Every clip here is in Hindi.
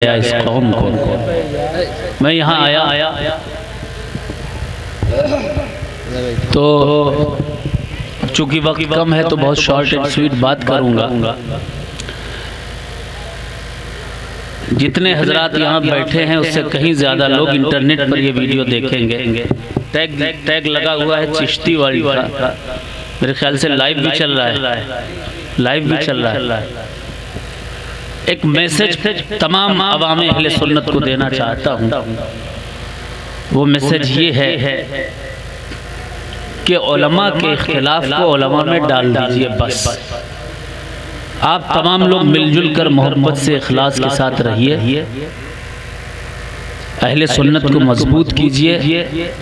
इस कौम को। मैं यहाँ आया तो चूंकि वक्त कम है तो बहुत शॉर्ट एंड स्वीट बात करूँगा। जितने हजरात यहाँ बैठे हैं उससे कहीं ज़्यादा लोग इंटरनेट पर ये वीडियो देखेंगे। टैग लगा हुआ है चिश्ती वर्ल्ड का, मेरे ख्याल से लाइव भी चल रहा है। एक मैसेज तमाम अवाम अहले सुन्नत को देना चाहता हूँ। वो मैसेज ये है कि उलमा के इख्तिलाफ को उलमा में डाल दीजिए। बस आप तमाम लोग मिलजुल कर मोहब्बत से इखलास के साथ रहिए, अहले सुन्नत को मजबूत कीजिए।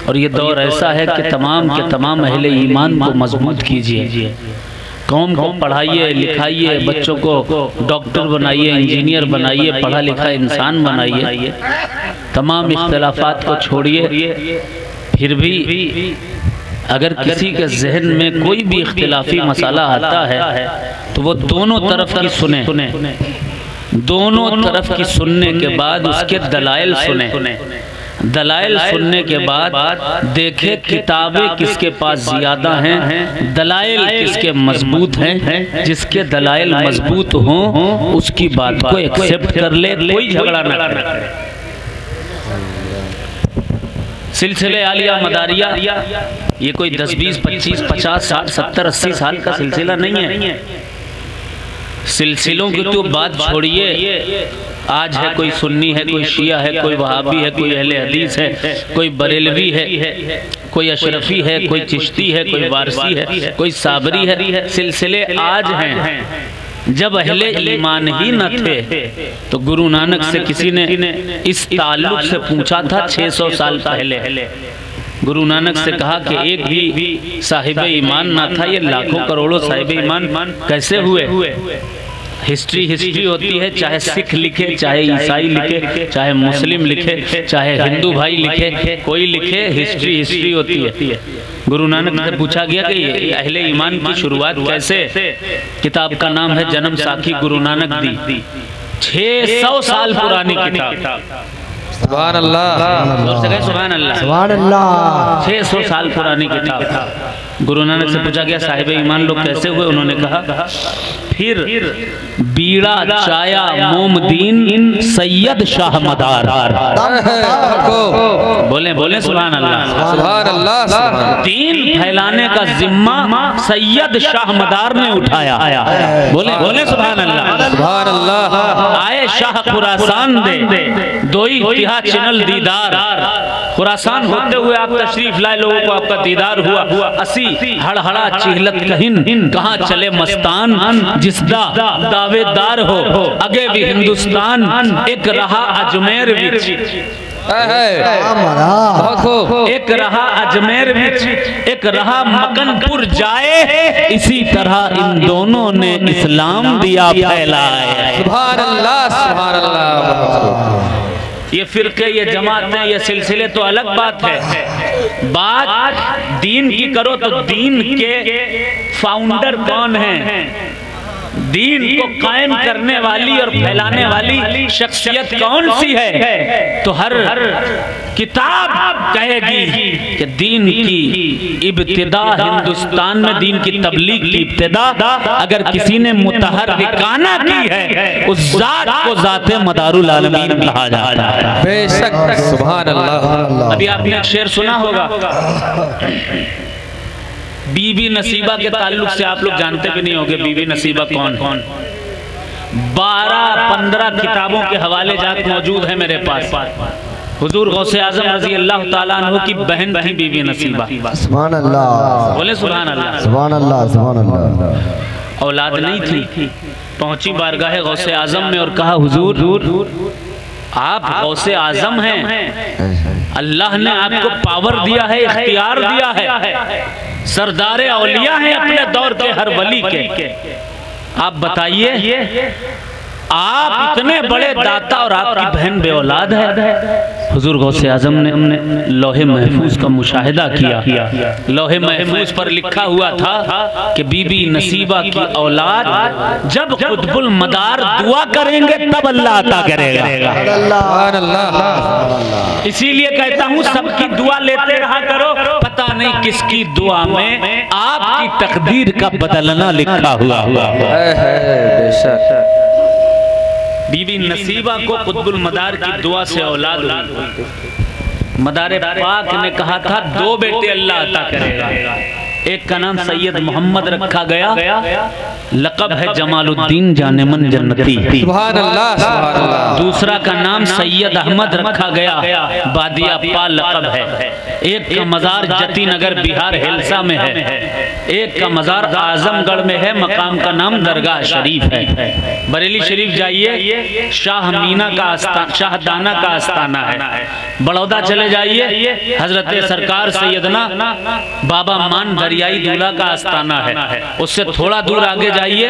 और ये दौर ऐसा है कि तमाम के तमाम अहले ईमान को मजबूत कीजिए। कौम को पढ़ाइए लिखाइए, बच्चों को डॉक्टर बनाइए, इंजीनियर बनाइए, पढ़ा लिखा इंसान बनाइए। तमाम इख्तिलाफात को छोड़िए। फिर भी अगर किसी के जहन में कोई भी इख्तिलाफी मसाला आता है तो वो दोनों तरफ की सुने, दोनों तरफ की सुनने के बाद उसके दलाइल सुने। दलाइल सुनने के बाद देखे किताबें किसके पास ज़्यादा हैं, दलाइल किसके मजबूत हैं। जिसके दलाइल मजबूत हों उसकी बात को एक्सेप्ट कर ले, कोई झगड़ा न करे। सिलसिले आलिया मदारिया ये कोई 10, 20, 25, 50, 60, 70, 80 साल का सिलसिला नहीं है। सिलसिलों की तो बात छोड़िए, आज है कोई सुन्नी है, कोई शिया है, कोई वहाबी है, कोई अहले हदीस है, कोई बरेलवी है, कोई अशरफी है, कोई चिश्ती है, कोई वारसी है, कोई साबरी है। सिलसिले आज हैं। जब अहले ईमान ही न थे तो गुरु नानक से किसी ने इस ताल्लुक से पूछा था 600 साल पहले। गुरु नानक से कहा कि एक भी साहिब ईमान ना था, ये लाखों करोड़ों साहिब ईमान कैसे हुए। हिस्ट्री होती है, चाहे सिख लिखे, चाहे ईसाई लिखे, चाहे मुस्लिम लिखे, चाहे हिंदू भाई लिखे, कोई लिखे, हिस्ट्री होती है। गुरु नानक से पूछा गया कि ये अहले ईमान की शुरुआत कैसे। किताब का नाम है जन्म साखी गुरु नानक दी, 600 साल पुरानी किताब। सुभान अल्लाह, सुभान अल्लाह। 600 साल पुरानी किताब। गुरु नानक से पूछा गया साहिब ईमान लोग कैसे हुए। उन्होंने कहा फिर बीड़ा चाया मोमदीन सैयद शाह मदार। बोले सुभान अल्लाह, सुभान अल्लाह। दीन फैलाने का जिम्मा सैयद शाह मदार ने उठाया। बोले सुभान अल्लाह, सुभान अल्लाह। आए शाह खुरासान दे दोई तिहा चिनल दीदार। खुरासान होते हुए आप तशरीफ लाए, लोगों को आपका दीदार हुआ। असी हड़हड़ा चिहलत कहिन, कहाँ चले मस्तान। जिसदा दावेदार हो अगे भी हिंदुस्तान, एक रहा अजमेर विच, एक रहा अजमेर विच, एक रहा मकनपुर जाए। इसी तरह इन दोनों ने इस्लाम दिया फैलाए। सुभान अल्लाह, सुभान अल्लाह। ये फिरके, ये जमातें, ये सिलसिले तो अलग बात है। बात दीन की करो तो दीन के फाउंडर कौन हैं, दीन को कायम करने वाली और फैलाने वाली शख्सियत कौन सी है। तो हर किताब कहेगी कि दीन की इब्तिदा हिंदुस्तान में, दीन की तबलीग की इब्तिदा अगर किसी ने मुतहर्रिकाना की है उस जात को जाते मदारुल आलमीन कहा जाता है। बेशक, सुभान अल्लाह। अभी आपने एक शेर सुना होगा, बीबी नसीबा के ताल्लुक से आप लोग जानते भी नहीं होंगे। बीबी नसीबा कौन? 12-15 किताबों के हवाले जात मौजूद है मेरे पास। हुजूर गौसे आजम रजी अल्लाह ताला अन्हु की बहन थी बीबी नसीबा। सुभान अल्लाह, बोले सुभान अल्लाह, सुभान अल्लाह, सुभान अल्लाह। औलाद नहीं थी, पहुंची बारगाह गौसे आजम में और कहा हुजूर आप गौसे आजम हैं, अल्लाह ने आपको पावर दिया है, इख्तियार दिया है, सरदारे औलिया हैं अपने दौर के हर वली के। आप बताइए आप इतने बड़े दाता और आपकी बहन बेऔलाद है। हुजूर गौसे आजम ने लौहे महफूज का मुशाहिदा किया। लौहे महफूज पर लिखा हुआ था कि बीबी नसीबा की औलाद जब कुतुबुल मदार दुआ करेंगे तब अल्लाह अता करेगा। इसीलिए कहता हूँ सबकी दुआ लेते रहा करो, पता नहीं किसकी दुआ में आपकी तकदीर का बदलना लिखा हुआ बेशक। बीबी नसीबा को कुतुबुल मदार की दुआ से औलाद हुई। मदार पाक ने कहा था 2 बेटे अल्लाह अता करेगा। एक का नाम सैयद मोहम्मद रखा गया, लक़ब है जमालुद्दीन जानेमन जन्नती। सुभान अल्लाह, सुभान अल्लाह। दूसरा का नाम सैयद अहमद रखा गया, बादिया पाल लक़ब है। एक का मज़ार जती नगर बिहार हिलसा में है। एक का मज़ार आजमगढ़ में है, मकाम का नाम दरगाह शरीफ है। बरेली शरीफ जाइए, शाह मीना का आस्थाना, शाहदाना का आस्थाना है। बड़ौदा चले जाइए, हजरत सरकार सैयदना बाबा मान दरियाई दूल्हा का आस्थाना है। उससे थोड़ा दूर आगे जाइए,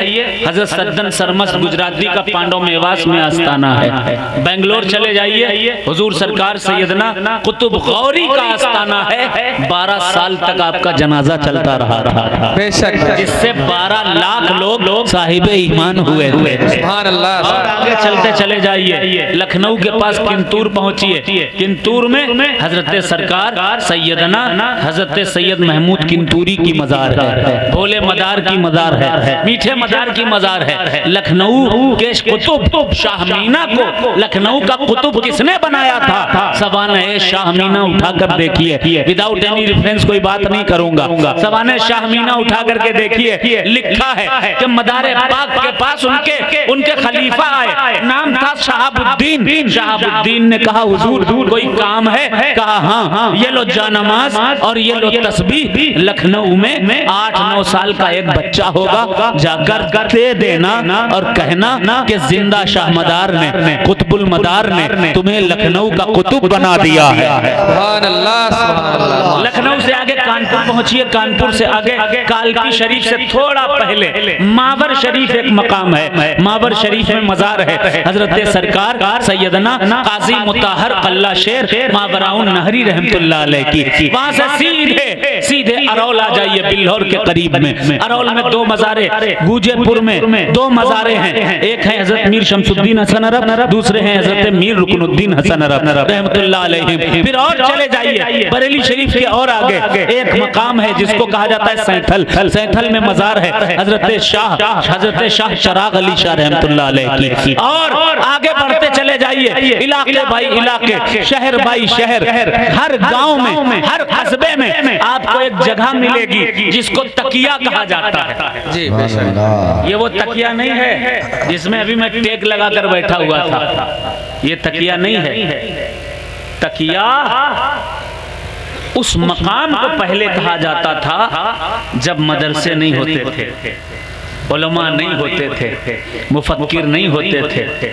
हजरत सद्दन सरमस गुजराती का पांडव मेवास में आस्थाना है। बेंगलोर चले जाइए, हुजूर सरकार सैयदना कुतुब गौरी का आस्थाना है। 12 साल तक आपका जनाजा चलता रहा बेशक, जिससे 12 लाख लोग साहिबे ईमान हुए। सुभान अल्लाह। और आगे चलते चले जाइए, लखनऊ के पास किंतूर पहुंचिए। किंतूर में हजरत सरकार सैयदना हजरत सैयद महमूद किंतूरी की मजार है, भोले मदार की मजार है, मीठे मदार की मजार है। लखनऊ के कुतुब शाह मीना को लखनऊ का कुतुब किसने बनाया था? सवाने शाह मीना उठाकर देखिए, विदाउट एनी रेफरेंस कोई बात नहीं करूंगा। सवाने शाह मीना उठा करके देखिए, लिखा है कि मदार पाक के पास उनके खलीफा आए, नाम था शहाबुद्दीन। शहाबुद्दीन ने कहा हुजूर कोई काम है? कहा हाँ, ये लो जानमाज और ये लो तस्बीह। लखनऊ में 8-9 साल का एक बच्चा होगा, जाकर दे देना और कहना कि जिंदा शाह मदार ने कुतुबुल मदार ने तुम्हें लखनऊ का कुतुब बना दिया है। सुभान अल्लाह, सुभान अल्लाह। लखनऊ से आगे कानपुर पहुंचिए, कानपुर से आगे कालकी शरीफ से थोड़ा पहले मावर शरीफ एक मकाम है। मावर शरीफ में मजार है हजरत सरकार सैयदना काजी मुताहर कल्ला शेर मावराउन नहरी रहमतुल्लाह अलैह की। वहां से सीधे अरौल आ जाइए, बिल्हौर के करीब में। अरौल में 2 मज़ारे, गूजेपुर में 2 मज़ारे हैं। एक है हजरत मीर शमसुद्दीन हसन अरब, दूसरे हैं हजरत मीर रुकनुद्दीन हसन अरब रहमतुल्लाह अलैहि। फिर और चले जाइए, बरेली शरीफ के और आगे एक मकाम है जिसको कहा जाता है सैंथल। सैंथल में मजार है हजरत शाह चराग अली शाह रहमतुल्लाह अलैहि की। और आगे बढ़ते चले जाइए, इलाके बाई इलाके, शहर बाई शहर, हर गांव में, हर कस्बे में आपको एक जगह मिलेगी जिसको तकिया कहा जाता है। जी बेशक। ये वो तकिया नहीं है जिसमें अभी मैं टेक लगा कर बैठा हुआ था, ये तकिया नहीं है। तकिया उस मकाम को पहले कहा जाता था जब मदरसे नहीं होते थे, उलमा नहीं होते थे, मुफक्किर नहीं होते थे,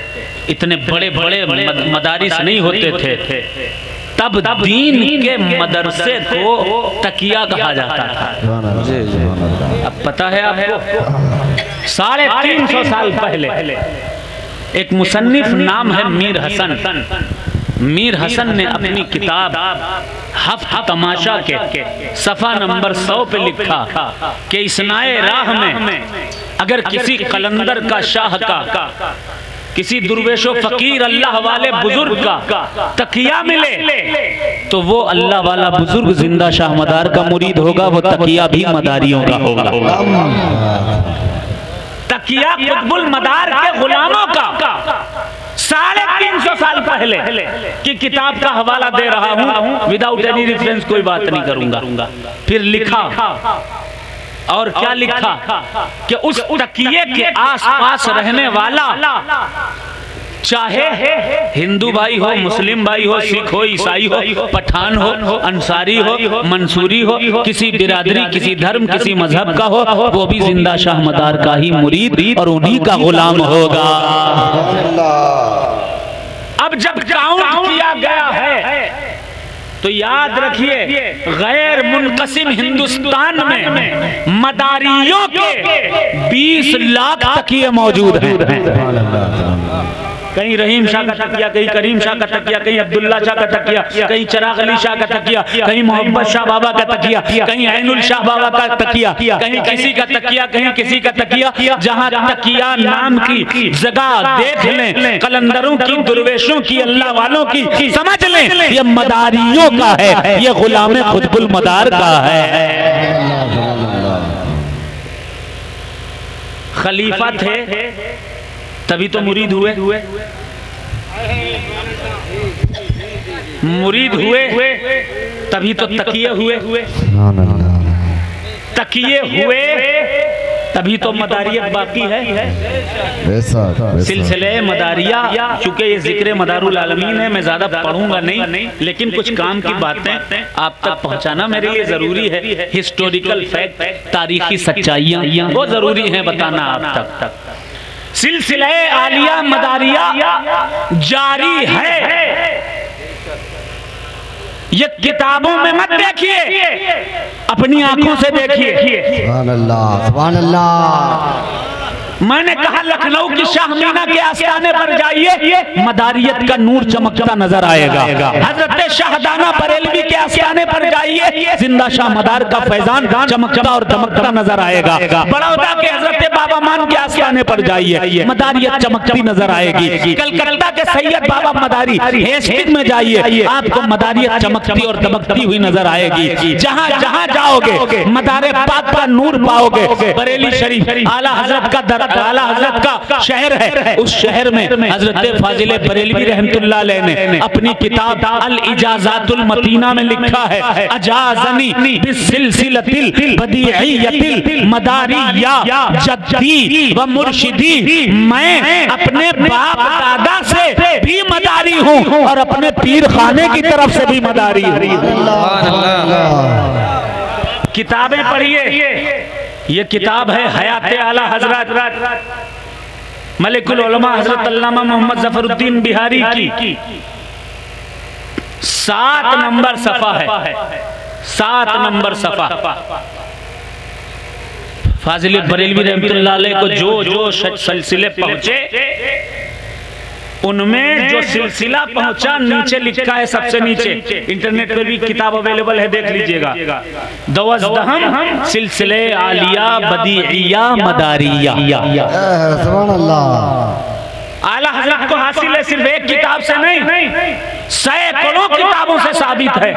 इतने बड़े बड़े मदारिस नहीं होते थे, तब दीन के मदरसे को तकिया कहा जाता था। अब पता है आपको 350 साल पहले एक मुसन्निफ नाम है मीर हसन। मीर हसन ने अपनी किताब हफ्त तमाशा के सफ़ा नंबर 100 पे लिखा कि इस्नाए राह में अगर किसी कलंदर का शाह का, किसी दुर्वेशो फकीर अल्लाह वाले बुजुर्ग का तकिया मिले तो वो अल्लाह वाला बुजुर्ग जिंदा शाह मदार का मुरीद होगा, वो तकिया भी मदारियों का होगा। तकिया कुतुबुल मदार के गुलामों का 350 साल पहले की किताब का हवाला दे रहा हूँ, विदाउट एनी रेफरेंस कोई बात नहीं करूंगा। फिर लिखा, और क्या लिखा कि उस तकिए के आसपास रहने वाला, चाहे हिंदू भाई हो, मुस्लिम भाई हो, सिख हो, ईसाई हो, पठान हो, अंसारी हो, मंसूरी हो, किसी बिरादरी, किसी धर्म, किसी मजहब का हो, वो भी जिंदा शाह मदार का ही मुरीद और उन्हीं का गुलाम होगा। अब जब काउंट किया गया है तो याद रखिए, गैर मुनक़सिम हिंदुस्तान में मदारियों के 20 लाख तकिए मौजूद हैं। कहीं रहीम शाह का तकिया, कहीं करीम शाह का तकिया, कहीं अब्दुल्ला शाह का तकिया, कहीं चिराग अली शाह का तकिया, कहीं मोहम्मद शाह बाबा का तकिया, कहीं ऐनुल शाह बाबा का तकिया, कहीं किसी का तकिया, कहीं किसी का तकिया। जहां तकिया नाम की जगह देख लें, कलंदरों की, दुर्वेशों की, अल्लाह वालों की, समझ लें ये मदारियों का है, ये गुलाम खुतबुल मदार का है। खलीफा थे तभी तो मुरीद हुए, मुरीद हुए तभी तो तकिए हुए, तकिए हुए तभी तो मदारियत बाकी है। सिलसिले मदारिया, चूंकि ये जिक्र मदारुल आलमीन है, मैं ज्यादा पढ़ूंगा नहीं, लेकिन कुछ काम की बातें आप तक पहुंचाना मेरे लिए जरूरी है। हिस्टोरिकल फैक्ट, तारीखी सच्चाइयां वो जरूरी है बताना आप तक। सिलसिला आलिया मदारिया जारी है। ये किताबों में मत देखिए, अपनी आंखों से देखिए। सुभान अल्लाह, सुभान अल्लाह। मैंने कहा लखनऊ की शाहमीना के आस्थाने पर जाइए, मदारियत का नूर चमकता नजर आएगा। हजरत शाहदाना बरेलवी के आस्थाने पर जाइए, जिंदा शाह मदार का फैजान चमकता और दमकता नजर आएगा। बड़ौदा के हजरत बाबा मान के आस्थाने पर जाइए, मदारियत चमकती नजर आएगी। कलकत्ता के सैयद बाबा मदारी हेस्टिंग में जाइए, आपको मदारियत चमकती और दमकती हुई नजर आएगी। जहाँ जहाँ जाओगे मदारे पाक का नूर पाओगे। बरेली शरीफ आला हजरत का आला हजरत का शहर है, उस शहर में हजरत फाजिल बरेलवी रहमतुल्लाह अलैह ने अपनी किताब अल इजाज़ातुल मतीना में लिखा है, अजाज़नी बिसिलसिलतिल बदीइयतिल मदारिया जद्दी व मुर्शिदी, मैं अपने बाप दादा से भी मदारी हूँ और अपने पीर खाने की तरफ से भी मदारी हूँ। किताबें पढ़िए, ये किताब है हयाते आला हजरत मलिकुल उलमा हजरत अल्लामा मोहम्मद जफरुद्दीन बिहारी की 7 नंबर सफा है, 7 नंबर सफा। फाजिल बरेलवी रहमतुल्लाह अलैह को जो सिलसिले पहुंचे, उनमें जो सिलसिला पहुंचा नीचे लिखा है, सबसे नीचे। इंटरनेट पर भी किताब अवेलेबल है, देख लीजिएगा। दवज़दहम सिलसिले आलिया बदीइया मदारिया। सुभान अल्लाह। आला हज़रत को हासिल है सिर्फ एक किताब से नहीं, सैकड़ों किताबों से साबित है।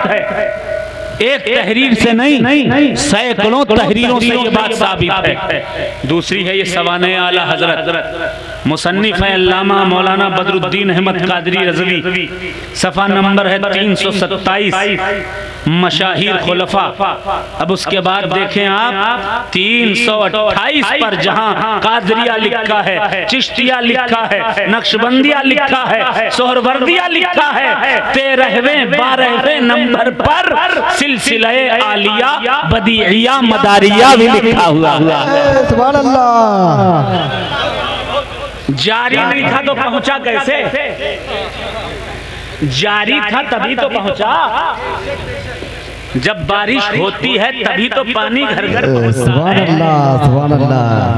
एक तहरीर से नहीं, सैकड़ों तहरीरों से ये बात साबित है। दूसरी है ये सवाने आला हजरत, मुसन्निफ है अल्लामा मौलाना बदरुद्दीन अहमद कादरी रज़वी। सफ़ा नंबर है 327, मशाहिर खुलफा। अब उसके बाद देखें आप 328 पर जहां कादरिया लिखा है, चिश्तिया लिखा है, नक्शबंदिया लिखा है, सोहरवर्दिया लिखा है, 13वें 12वें नंबर पर सिलसिले आलिया बदीइया मदारिया भी लिखा हुआ है। सुभान अल्लाह। जारी नहीं था तो पहुंचा कैसे? जारी था तभी तो पहुंचा। जब बारिश होती है तभी तो पानी घर घर पहुंचता है।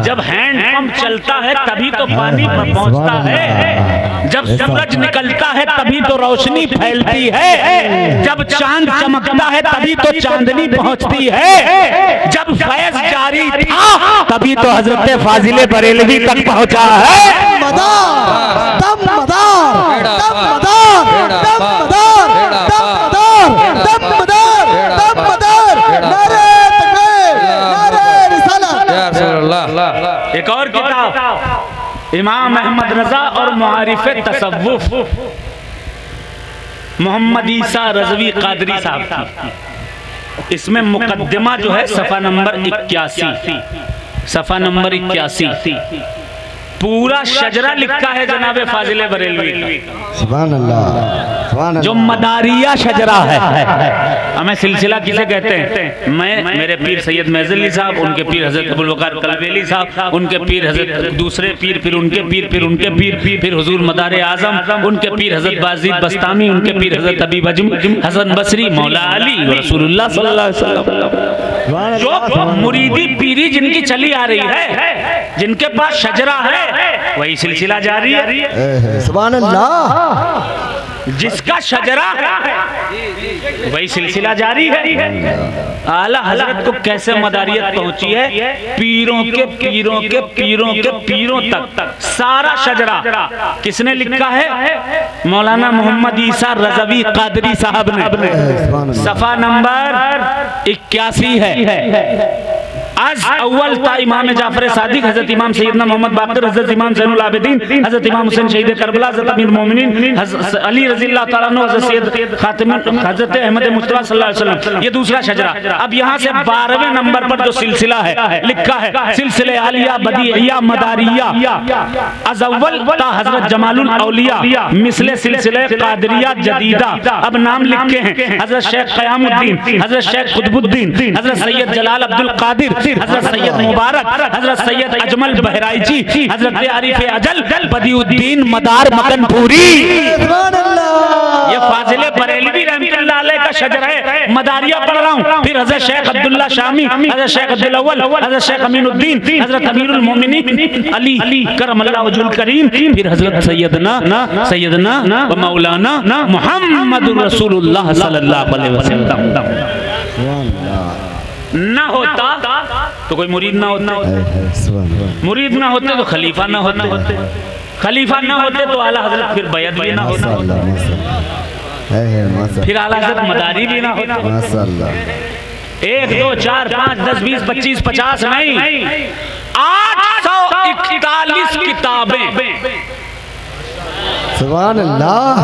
जब हैंड पंप चलता है तभी तो पानी पहुंचता है। जब सूरज निकलता है तभी तो रोशनी फैलती है। जब चांद चमकता है तभी तो चांदनी पहुंचती है। जब फैज जारी था तभी तो हजरत फाजिल बरेलवी तक पहुंचा है। एक और किताब इमाम अहमद रजा और मुआरिफे तसव्वुफ, मोहम्मद ईसा रज़वी कादरी साहब की। इसमें मुकद्दमा जो है सफ़ा नंबर 81, सफ़ा नंबर 81 पूरा शजरा लिखा है जनाबे फाजिल बरेलवी का। सुभान अल्लाह। जो मदारिया शजरा है। हमें सिलसिला किसे कहते हैं? मैं, मेरे पीर सैयद महज़ली साहब, उनके पीर हजरत अबुल वकार कलबेली साहब, उनके पीर हजरत दूसरे पीर, फिर उनके पीर, फिर उनके पीर, फिर हुजूर मदार आजम, उनके पीर हजरत बाज़ीद बस्तामी, उनके पीर हजरत हबीब अजम हसन बसरी, मौला अली रसूलुल्लाह सल्लल्लाहु अलैहि वसल्लम। जो मुरीदी पीरी जिनकी चली आ रही है, जिनके पास शजरा है, वही सिलसिला जारी है। सुभान अल्लाह। जिसका शजरा है वही सिलसिला जारी है। आला हजरत को कैसे मदारियत पहुंची है? पीरों के पीरों के पीरों के पीरों तक सारा शजरा किसने लिखा है? मौलाना मोहम्मद ईसा रज़वी कादरी साहब ने। सफा नंबर 81 है। आज अव्वल ता इमाम जाफर सादिक, हजरत इमाम सैयदना मोहम्मद बाक़िर, हजरत इमाम ज़ैनुल आबिदीन, हजरत इमाम हुसैन शहीद करबला, हजरत अमीरुल मोमिनीन अली रज़ियल्लाहु तआला अन्हु, हजरत सैयद खातिम हजरत अहमद मुस्तफ़ा सल्लल्लाहु अलैहि वसल्लम। ये दूसरा शजरा। अब यहाँ से 12वें नंबर पर जो सिलसिला है लिखा है, सिलसिले आलिया बदीइया मदारिया अज़ अव्वल ता हजरत जमालुल औलिया मिसले सिलसिले कादरिया जदीदा। अब नाम लिखे हैं हजरत शेख क़यामुद्दीन, हजरत शेख कुतुबुद्दीन, हजरत सैयद जलाल अब्दुल कादिर, हजरत सैयद मुबारक, हजरत सैयद अजमल बहराइची, हजरत आरिफ अजल बदिउद्दीन मदार मकनपुरी। ये फाजिले बरेलवी रहमतुल्लाह अलैह का शजर है। मदारिया पढ़ रहा हूँ। फिर हजरत शेख अब्दुल्ला शामी, हजरत शेख अब्दुल अव्वल, हजरत शेख अमीनुद्दीन, हजरत अमीरुल मोमिनीन अली करमल्लाहु वजहुल करीम, फिर हजरत सैयदना व मौलाना मुहम्मदुर रसूलुल्लाह सल्लल्लाहु अलैहि वसल्लम। ना होता तो कोई मुरीद ना होता, मुरीद ना होते तो खलीफा ना होते, खलीफा ना होते तो आला हजरत फिर बैत भी ना होता, फिर आला हजरत मदारी भी ना होता। 1 2 4 5 10 20 25 50 नहीं, 841 किताबें। सुभान अल्लाह।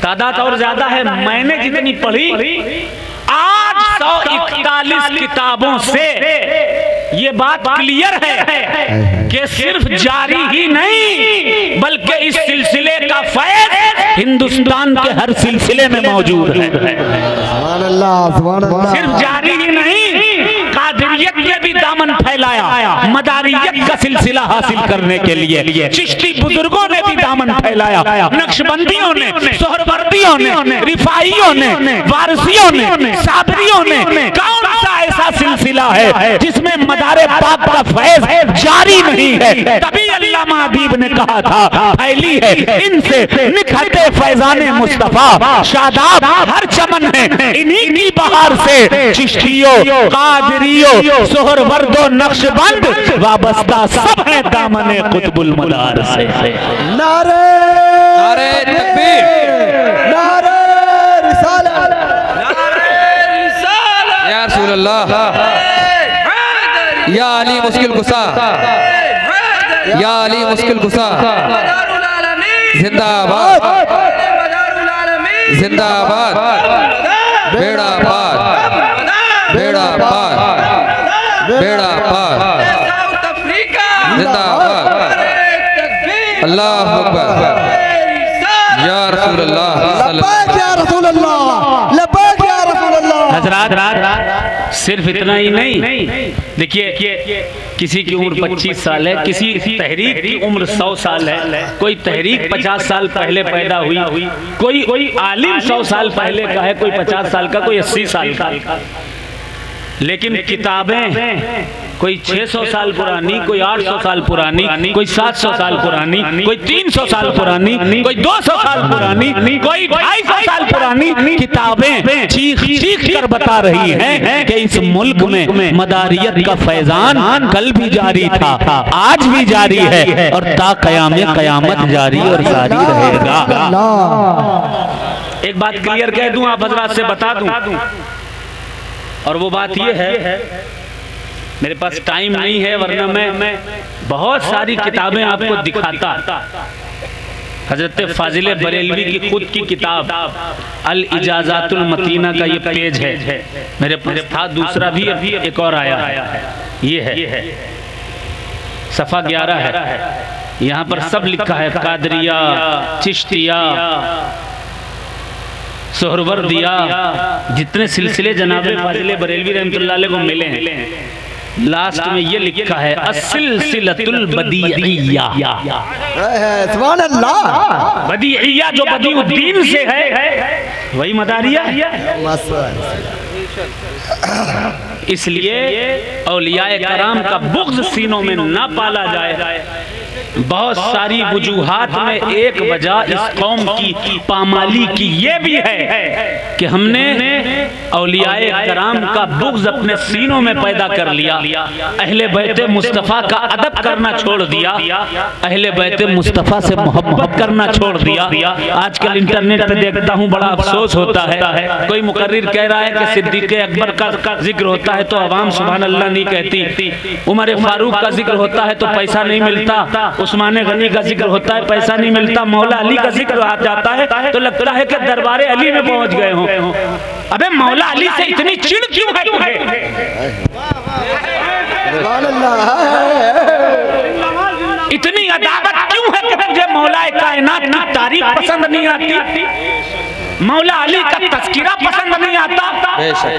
तादाद और ज्यादा है। मैंने जितनी पढ़ी 841 किताबों से ये बात क्लियर है कि सिर्फ जारी ही नहीं बल्कि इस सिलसिले का फैज़ हिंदुस्तान के हर सिलसिले में मौजूद है। सुभान अल्लाह, सुभान अल्लाह। सिर्फ जारी ही नहीं, कादरियत ने भी दामन फैलाया मदारियत का सिलसिला हासिल करने के लिए। चिश्ती बुजुर्गों ने भी दामन फैलाया, नक्शबंदियों ने, सोहरवर्दियों ने, रिफाइयों ने, वारसियों ने, साबरियों ने। कौन सा ऐसा सिलसिला है जिसमें मदारे पाक का फैज़ जारी नहीं है? तभी अल्लामा हबीब ने कहा था फैली है इनसे निखरते फैज़ाने मुस्तफा, शादाब हर चमन है इन्हीं की बहार से। चिश्तियों, कादरियों, सोहरवर्दो, नक्शबंद वाबस्ता सब है दामने कुतुबुल मदार से। नारे नारे तकबीर, नारे रिसालत, या रसूल अल्लाह, या अली मुश्किल कुसा, या अली मुश्किल कुसा, जिंदाबाद जिंदाबाद, बेड़ा पार बेड़ा पार बेड़ा पार, जिंदाबाद, अल्लाह अकबर, या रसूल अल्लाह, या रसूल अल्लाह, लब्बैक या रसूल अल्लाह। हजरात सिर्फ इतना ही नहीं, देखिए किसी की उम्र 25 साल है, किसी तहरीक की उम्र 100 साल है, कोई तहरीक 50 साल पहले पैदा हुई, कोई आलिम 100 साल पहले का है, कोई 50 साल का, कोई 80 साल का। लेकिन किताबें कोई 600 साल पुरानी, कोई 800 साल पुरानी, कोई 700 साल पुरानी, कोई 300 साल पुरानी, कोई 200 साल पुरानी, कोई 250 साल पुरानी किताबें चीख चीख कर बता रही हैं कि इस मुल्क में मदारियत का फैजान कल भी जारी था, आज भी जारी है और ता क़यामत जारी और जारी रहेगा। एक बात क्लियर कह दूं, आप हजरात से बता दूं, और वो बात ये है, मेरे पास टाइम नहीं है वरना मैं बहुत सारी किताबें आपको दिखाता। हजरत फाजिल बरेलवी की खुद की किताब अल इजाज़ातुल मतीना का ये पेज है, मेरे पास था दूसरा भी, अभी एक और आया है, ये है सफ़ा 11 है। यहाँ पर सब लिखा है, कादरिया, चिश्तिया, सोहरवर्दिया, जितने सिलसिले जनाब फाजिल बरेलवी रहमतुल्लाह अलैह को मिले हैं, लास्ट में ये लिखा है अस्सिलसिलतुल बदीइया। सुभान अल्लाह। बदीइया जो बदीउद्दीन से है वही मदारिया। इसलिए औलियाए कराम का बुग़्ज़ सीनों में ना पाला जाए। बहुत सारी वजूहात में एक वजह इस कौम की पामाली की ये भी है कि हमने औलियाए कराम का बुग़्ज़ अपने सीनों में पैदा कर लिया। अहले बैते मुस्तफ़ा का अदब करना छोड़ दिया, अहले बैते मुस्तफ़ा से मोहब्बत करना छोड़ दिया। आजकल इंटरनेट पे देखता हूँ, बड़ा अफसोस होता है, कोई मुकर्रिर कह रहा है कि सिद्दीक़ अकबर का जिक्र होता है तो अवाम सुभान अल्लाह नहीं कहती, उमर फारूक का जिक्र होता है तो पैसा नहीं मिलता, उस्मान गनी का जिक्र होता है पैसा नहीं मिलता, मौला अली का जिक्र आ जाता है तो लगता है कि दरबारे अली में पहुंच गए हों। अबे मौला अली से इतनी चिढ़ क्यों है तुम्हें? इतनी अदावत क्यों है कि तुझे मौलाए कायनात की तारीफ पसंद नहीं आती, मौला अली का तज़किरा पसंद नहीं आता?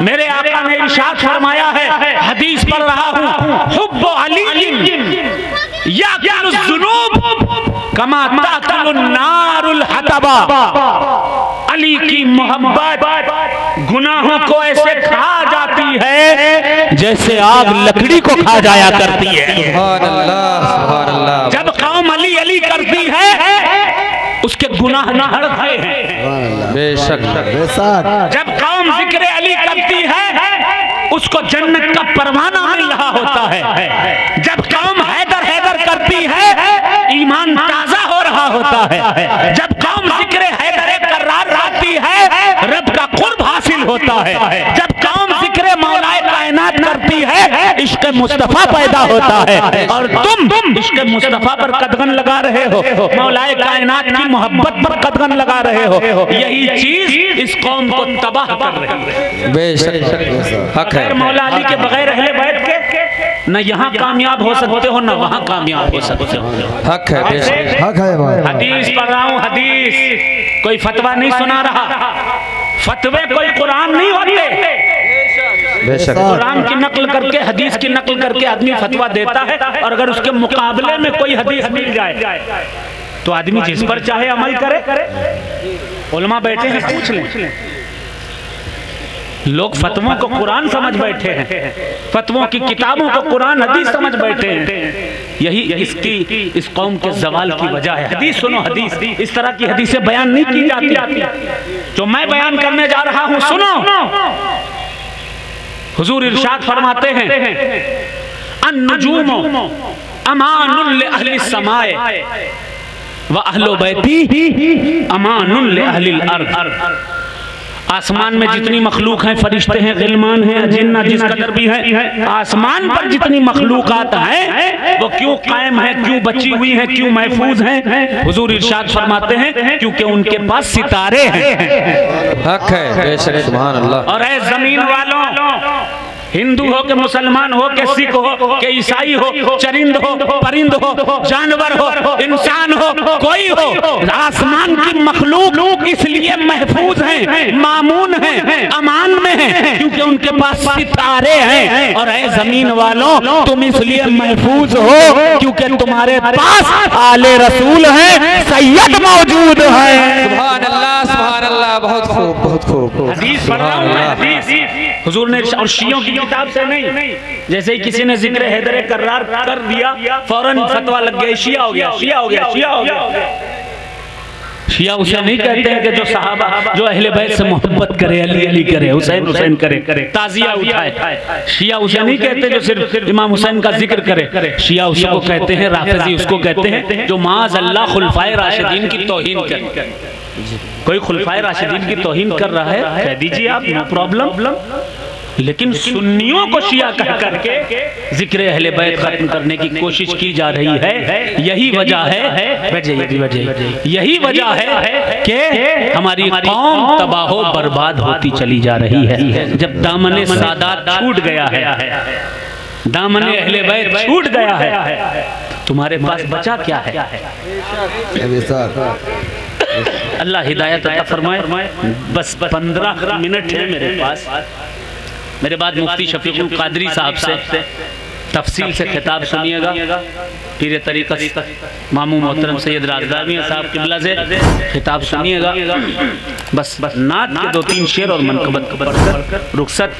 मेरे आका ने इरशाद फरमाया है, हदीस पढ़ रहा हूँ, हुब्बु अली याकुलु ज़ुनूब कमा ताकुलु नारुल हतबा। अली की मोहब्बत गुनाहों को ऐसे खा जाती है जैसे आग लकड़ी को खा जाया करती है। सुभान अल्लाह, सुभान अल्लाह। जब कौम अली अली करती है उसके गुनाह नहरते हैं। बेशक बेशक। जब कौम जिक्र अली करती है उसको जन्नत का परवाना मिल रहा होता है। जब कौम हैदर हैदर करती है ईमान ताजा हो रहा होता है। जब कौम जिक्र हैदर करार लाती है रब का कुर्ब हासिल होता है। जब कौम जिक्र मौलाए कायनात करती है इश्क़ मुस्तफ़ा पैदा होता है। और तुम इश्क़ मुस्तफ़ा पर कदगन लगा रहे हो, मौलाए कायनात की मोहब्बत पर कदगन लगा रहे हो, यही चीज इस कौम को तबाह कर रही है। बेशक हक है। मौला अली के बगैर अहले बैत के न यहाँ कामयाब हो सकते हो न वहाँ कामयाब हो सकते हो। हक है, हक है। हदीस पढ़ रहा हूँ, हदीस, कोई फतवा नहीं सुना रहा। फतवे कोई कुरान नहीं होते। कुरान की नकल करके, हदीस की नकल करके आदमी फतवा देता है, और अगर उसके मुकाबले में कोई हदीस मिल जाए तो आदमी जिस पर चाहे अमल करे। उलमा बैठे हैं, पूछ लें। लोग फतवों को कुरान समझ बैठे हैं, फतवों की किताबों को कुरान हदीस समझ बैठे हैं। यही इस कौम के जवाल की वजह है। हदीस सुनो, हदीस इस तरह की हदीसें बयान नहीं की जाती जो मैं बयान करने जा रहा हूं। सुनो, हुजूर इरशाद फरमाते हैं, अन्नुजूमु अमानुन li ahli समाए व अहलो बैती अमानुन li ahli अर्द। आसमान में जितनी मखलूक हैं, फरिश्ते हैं, गिलमान हैं, जिन्ना जिस कदर भी हैं, आसमान पर जितनी मखलूकात हैं वो क्यों कायम है, क्यों बची हुई हैं, क्यों महफूज हैं? हुजूर इरशाद फरमाते हैं क्योंकि उनके पास सितारे हैं। हक है, बेशक, सुभान अल्लाह। और ऐ जमीन वालों, हिंदू हो के मुसलमान हो के सिख हो के ईसाई हो, चरिंद हो, परिंद हो, जानवर हो, इंसान हो, कोई हो, आसमान की मखलूक इसलिए महफूज हैं, मामून हैं, अमान में हैं क्योंकि उनके पास सितारे हैं। और ऐ जमीन वालों, तुम इसलिए महफूज हो क्योंकि तुम्हारे पास आले रसूल हैं, सैयद मौजूद है। सुभान अल्लाह, सुभान अल्लाह। बहुत खूब, बहुत खूब। हदीस पढ़ रहा हूं मैं, हदीस हुजूर ने, और शियों की किताब से नहीं। जैसे ही किसी ने जिक्र हैदर करार कर दिया फौरन फतवा लग गया, शिया हो गया, शिया हो गया, शिया हो गया। शिया उसे नहीं कहते हैं कि जो सहाबा, जो अहले बैत से मोहब्बत करे, अली अली करे, हुसैन हुसैन करे, ताजिया उठाए। शिया उसे नहीं कहते जो सिर्फ इमाम हुसैन का जिक्र करे। शिया उसको कहते हैं, राफिजी उसको कहते हैं जो माज़ अल्लाह खुलफाए राशिदीन की तौहीन करे। कोई खुलफाए राशिदीन की तौहीन कर रहा है, कह दीजिए आप, नो प्रॉब्लम। लेकिन सुन्नियों को शिया कह करके जिक्र अहले बैत खत्म करने की कोशिश की जा रही है। यही वजह है, यही वजह है कि हमारी कौम तबाह बर्बाद होती चली जा रही है। जब दामने सादात छूट गया है, दामने अहले बैत छूट गया है, तुम्हारे पास बचा क्या है? अल्लाह हिदायत अता फरमाए। बस 15 मिनट है मेरे पास। मेरे बाद मुफ्ती शफीकुल कादरी साहब से तफसील से खिताब सुनिएगा। पीर तरीक़त मामू मोहतरम सैयद राज़दानी साहब किबला से खिताब सुनिएगा। बस नात के 2-3 शेर और मनकबत रुखसत।